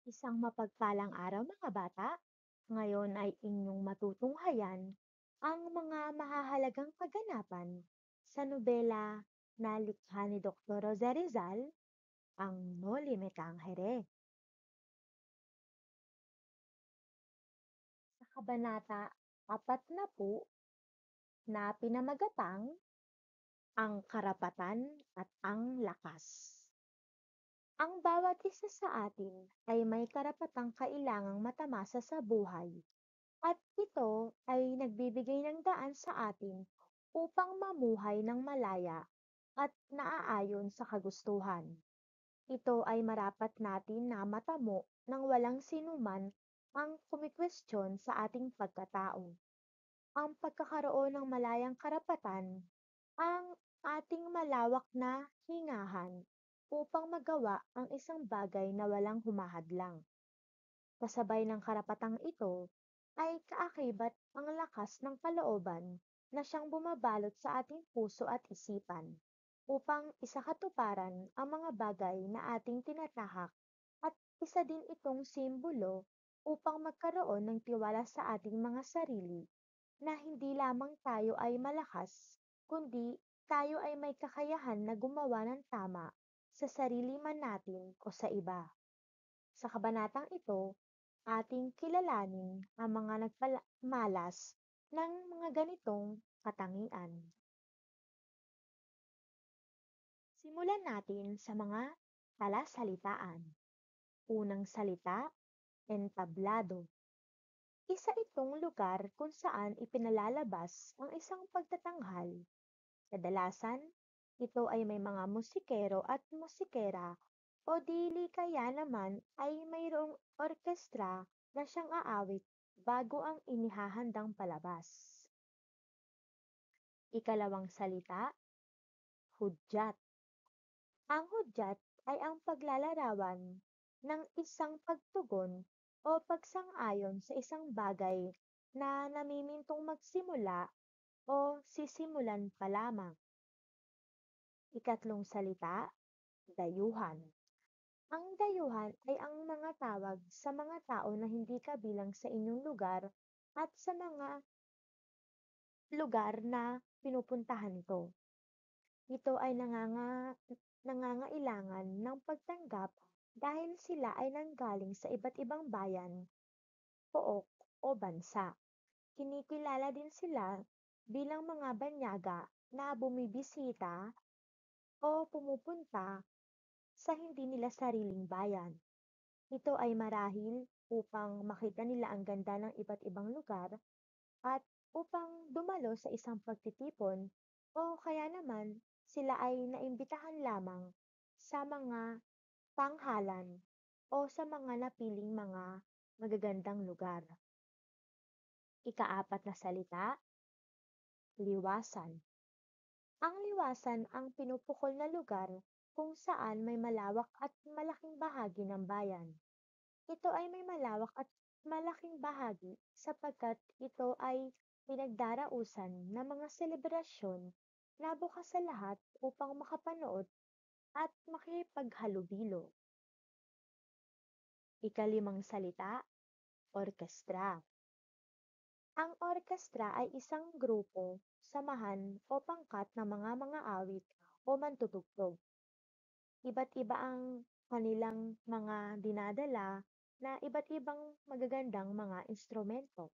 Isang mapagpalang araw mga bata. Ngayon ay inyong matutunghayan ang mga mahahalagang kaganapan sa nobela na likha ni Dr. Jose Rizal, ang Noli Me Tangere. Sa kabanata 40 na pinamagatang ang karapatan at ang lakas. Ang bawat isa sa atin ay may karapatang kailangang matamasa sa buhay. At ito ay nagbibigay ng daan sa atin upang mamuhay ng malaya at naaayon sa kagustuhan. Ito ay marapat natin na matamo ng walang sinuman ang kumikwestiyon sa ating pagkatao. Ang pagkakaroon ng malayang karapatan ang ating malawak na hingahan upang magawa ang isang bagay na walang humahadlang. Kasabay ng karapatang ito ay kaakibat ang lakas ng kalooban na siyang bumabalot sa ating puso at isipan upang isakatuparan ang mga bagay na ating tinatahak at isa din itong simbolo upang magkaroon ng tiwala sa ating mga sarili na hindi lamang tayo ay malakas, kundi tayo ay may kakayahan na gumawa ng tama sa sarili man natin o sa iba. Sa kabanatang ito, ating kilalanin ang mga nagpamalas ng mga ganitong katangian. Simulan natin sa mga talasalitaan. Unang salita, entablado. Isa itong lugar kung saan ipinalalabas ang isang pagtatanghal. Kadalasan, ito ay may mga musikero at musikera o dili kaya naman ay mayroong orkestra na siyang aawit bago ang inihahandang palabas. Ikalawang salita, hudyat. Ang hudyat ay ang paglalarawan ng isang pagtugon o pagsang-ayon sa isang bagay na namimintong magsimula o sisimulan pa lamang. Ikatlong salita, dayuhan. Ang dayuhan ay ang mga tawag sa mga tao na hindi kabilang sa inyong lugar at sa mga lugar na pinupuntahan nito. Ito ay nangangailangan ng pagtanggap dahil sila ay nanggaling sa iba't ibang bayan, pook o bansa. Kinikilala din sila bilang mga banyaga na bumibisita o pumupunta sa hindi nila sariling bayan. Ito ay marahil upang makita nila ang ganda ng iba't ibang lugar at upang dumalo sa isang pagtitipon o kaya naman sila ay naimbitahan lamang sa mga tanghalan o sa mga napiling mga magagandang lugar. Ikaapat na salita, liwasan. Ang liwasan ang pinupukol na lugar kung saan may malawak at malaking bahagi ng bayan. Ito ay may malawak at malaking bahagi sapagkat ito ay pinagdarausan ng mga selebrasyon na bukas sa lahat upang makapanood at makipaghalubilo. Ikalimang salita, orkestra. Ang orkestra ay isang grupo, samahan o pangkat ng mga awit o mantutugtog. Iba't iba ang kanilang mga dinadala na iba't ibang magagandang mga instrumento.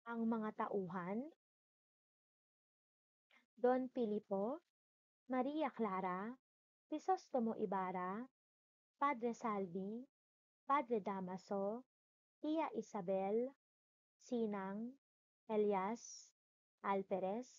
Ang mga tauhan, Don Filipo, Maria Clara, Crisostomo Ibarra, Padre Salvi, Padre Damaso, Tia Isabel, Sinang, Elias, Alperes,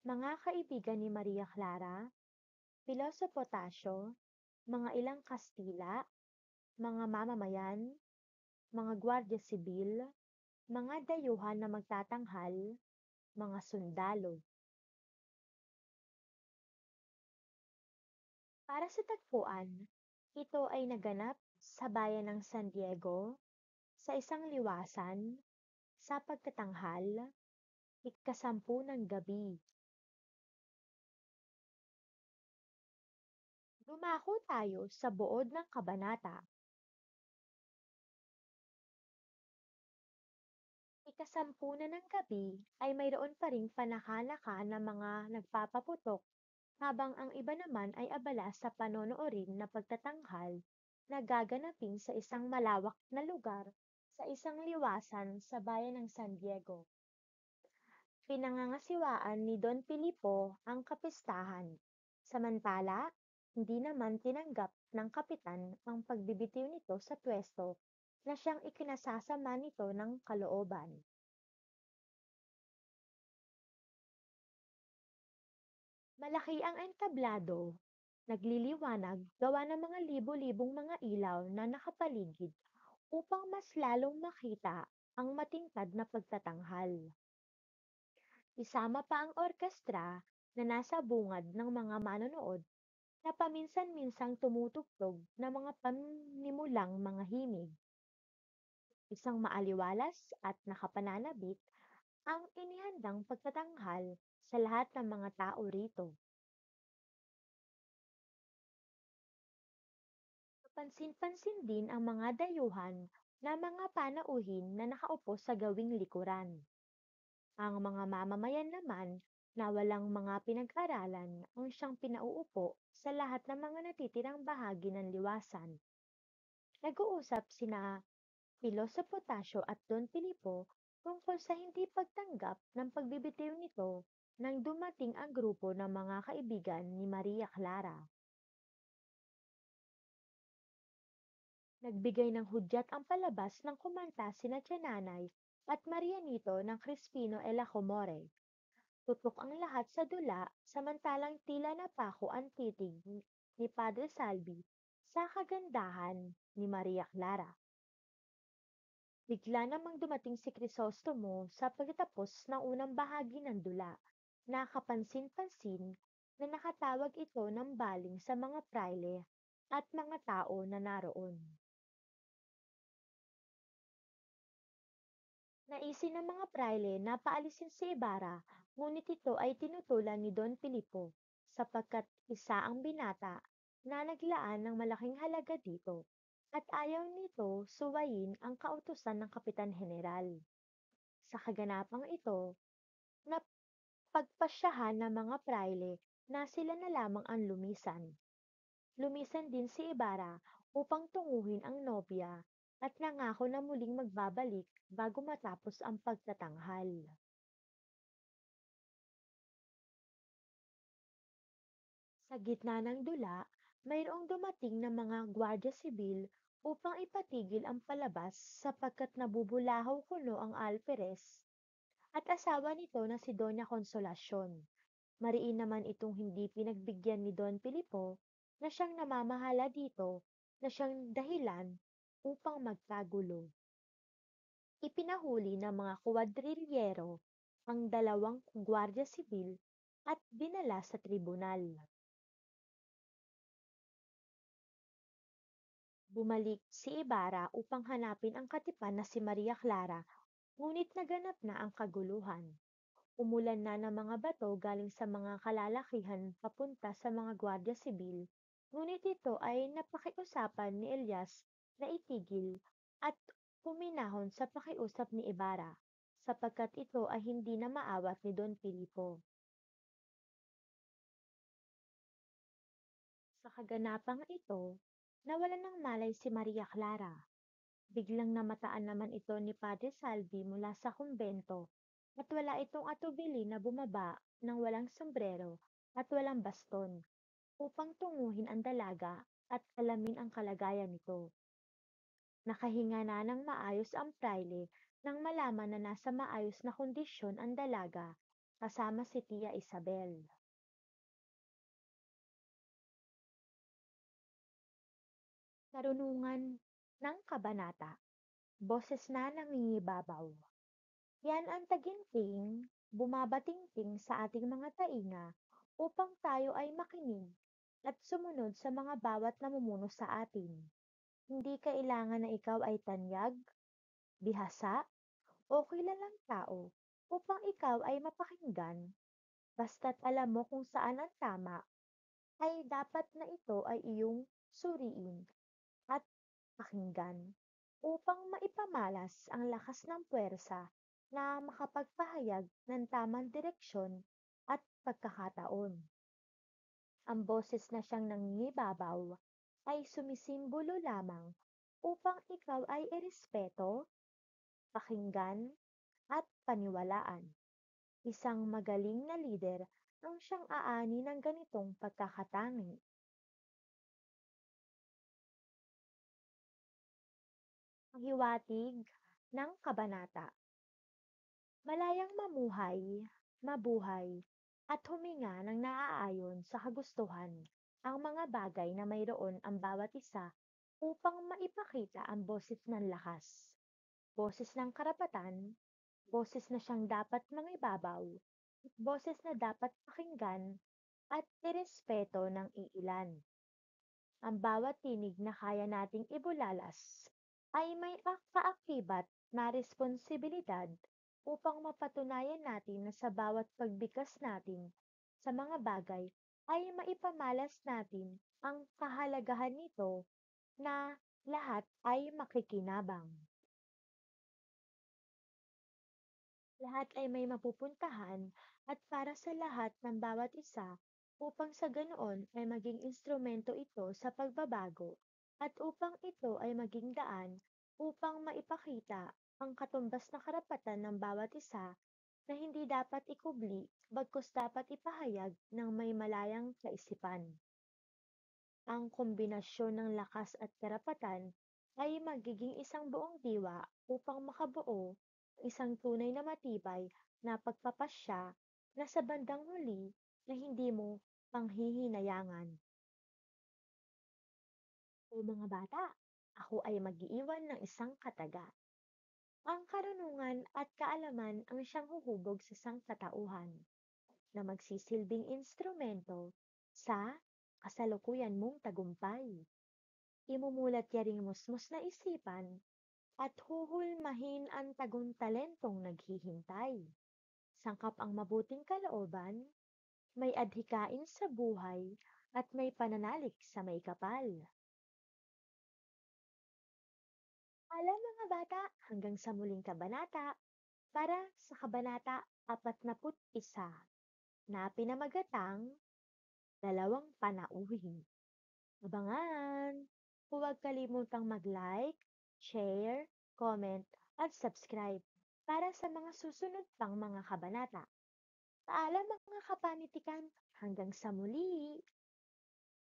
mga kaibigan ni Maria Clara, Piloso Potasio, mga ilang Kastila, mga mamamayan, mga Gwardiya Sibil, mga dayuhan na magtatanghal, mga sundalo. Para sa tagpuan, ito ay naganap sa bayan ng San Diego sa isang liwasan sa pagtatanghal, ika-10 ng gabi. Dumako tayo sa buod ng kabanata. Ikasampu na ng gabi ay mayroon pa ring panaka-naka na mga nagpapaputok habang ang iba naman ay abala sa panonoorin na pagtatanghal na gaganapin sa isang malawak na lugar sa isang liwasan sa bayan ng San Diego. Pinangangasiwaan ni Don Filipo ang kapistahan, samantala hindi naman tinanggap ng kapitan ang pagbibitiw nito sa pwesto na siyang ikinasasama nito ng kalooban. Malaki ang entablado, nagliliwanag gawa ng mga libo-libong mga ilaw na nakapaligid upang mas lalong makita ang matingkad na pagtatanghal. Isama pa ang orkestra na nasa bungad ng mga manonood na paminsan-minsang tumutugtog ng mga panimulang mga himig. Isang maaliwalas at nakapananabik ang inihandang pagtatanghal sa lahat ng mga tao rito. Kapansin-pansin din ang mga dayuhan na mga panauhin na nakaupo sa gawing likuran. Ang mga mamamayan naman na walang mga pinag-aralan ang siyang pinauupo sa lahat ng mga natitirang bahagi ng liwasan. Nag-uusap sina Piloso Potasio at Don Filipo tungkol sa hindi pagtanggap ng pagbibitiw nito nang dumating ang grupo ng mga kaibigan ni Maria Clara. Nagbigay ng hudyat ang palabas ng kumanta sina Tiananay at Marianito ng Crispino e la Comore. Tutok ang lahat sa dula samantalang tila napako ang titig ni Padre Salvi sa kagandahan ni Maria Clara. Bigla namang dumating si Crisostomo sa pagtatapos ng unang bahagi ng dula. Nakapansin-pansin na nakatawag ito ng baling sa mga praile at mga tao na naroon. Naisin ng mga praile na paalisin si Ibarra, ngunit ito ay tinutulan ni Don Filipo sapagkat isa ang binata na naglaan ng malaking halaga dito at ayaw nito suwayin ang kautusan ng Kapitan General. Sa kaganapang ito, napagpasyahan ng mga praile na sila na lamang ang lumisan. Lumisan din si Ibarra upang tunguhin ang nobya at nangako na muling magbabalik bago matapos ang pagtatanghal. Sa gitna ng dula, mayroong dumating na mga gwardiya sibil upang ipatigil ang palabas sapagkat nabubulahaw kuno ang alferez at asawa nito na si Doña Consolacion. Mariin naman itong hindi pinagbigyan ni Don Filipo na siyang namamahala dito na siyang dahilan upang magkagulo. Ipinahuli ng mga kwadrilyero ang dalawang gwardiya sibil at dinala sa tribunal. Bumalik si Ibarra upang hanapin ang katipan na si Maria Clara, ngunit naganap na ang kaguluhan. Umulan na ng mga bato galing sa mga kalalakihan papunta sa mga gwardiya sibil, ngunit ito ay napakiusapan ni Elias na itigil at huminahon sa pakiusap ni Ibarra, sapagkat ito ay hindi na maawat ni Don Filipo. Sa kaganapang ito, nawalan ng malay si Maria Clara. Biglang namataan naman ito ni Padre Salvi mula sa kumbento at wala itong atubili na bumaba ng walang sombrero at walang baston upang tunguhin ang dalaga at alamin ang kalagayan nito. Nakahinga na ng maayos ang praile nang malaman na nasa maayos na kondisyon ang dalaga kasama si Tia Isabel. Karunungan ng kabanata, boses na nangingibabaw. Yan ang taginting, bumabatingting sa ating mga tainga upang tayo ay makinig at sumunod sa mga bawat namumuno sa atin. Hindi kailangan na ikaw ay tanyag, bihasa, o kilalang tao upang ikaw ay mapakinggan, basta't alam mo kung saan ang tama ay dapat na ito ay iyong suriin at pakinggan upang maipamalas ang lakas ng puwersa na makapagpahayag ng tamang direksyon at pagkakataon. Ang boses na siyang nangingibabaw ay sumisimbolo lamang upang ikaw ay irespeto, pakinggan, at paniwalaan. Isang magaling na lider ang siyang aani ng ganitong pagkakatangi. Paghiwatig ng kabanata. Malayang mamuhay, mabuhay, at huminga ng naaayon sa kagustuhan ang mga bagay na mayroon ang bawat isa upang maipakita ang boses ng lakas, boses ng karapatan, boses na siyang dapat mangibabaw, at boses na dapat pakinggan at irespeto ng iilan. Ang bawat tinig na kaya nating ibulalas ay may kaakibat na responsibilidad upang mapatunayan natin na sa bawat pagbigkas natin sa mga bagay ay maipamalas natin ang kahalagahan nito na lahat ay makikinabang. Lahat ay may mapupuntahan at para sa lahat ng bawat isa upang sa ganoon ay maging instrumento ito sa pagbabago at upang ito ay maging daan upang maipakita ang katumbas na karapatan ng bawat isa na hindi dapat ikubli bagkus dapat ipahayag ng may malayang kaisipan. Ang kombinasyon ng lakas at karapatan ay magiging isang buong diwa upang makabuo ng isang tunay na matibay na pagpapasya na sa bandang huli na hindi mo panghihinayangan. O mga bata, ako ay mag-iiwan ng isang kataga. Ang karunungan at kaalaman ang siyang huhubog sa sangkatauhan na magsisilbing instrumento sa kasalukuyan mong tagumpay. Imumulat yaring musmos na isipan at huhulmahin ang tagong talentong naghihintay. Sangkap ang mabuting kalooban, may adhikain sa buhay at may pananalik sa may kapal. Alam mga bata, hanggang sa muling kabanata, para sa kabanata 41 na pinamagatang dalawang panauhin. Abangan! Huwag kalimutang mag-like, share, comment, at subscribe para sa mga susunod pang mga kabanata. Paalam mga kapanitikan, hanggang sa muli!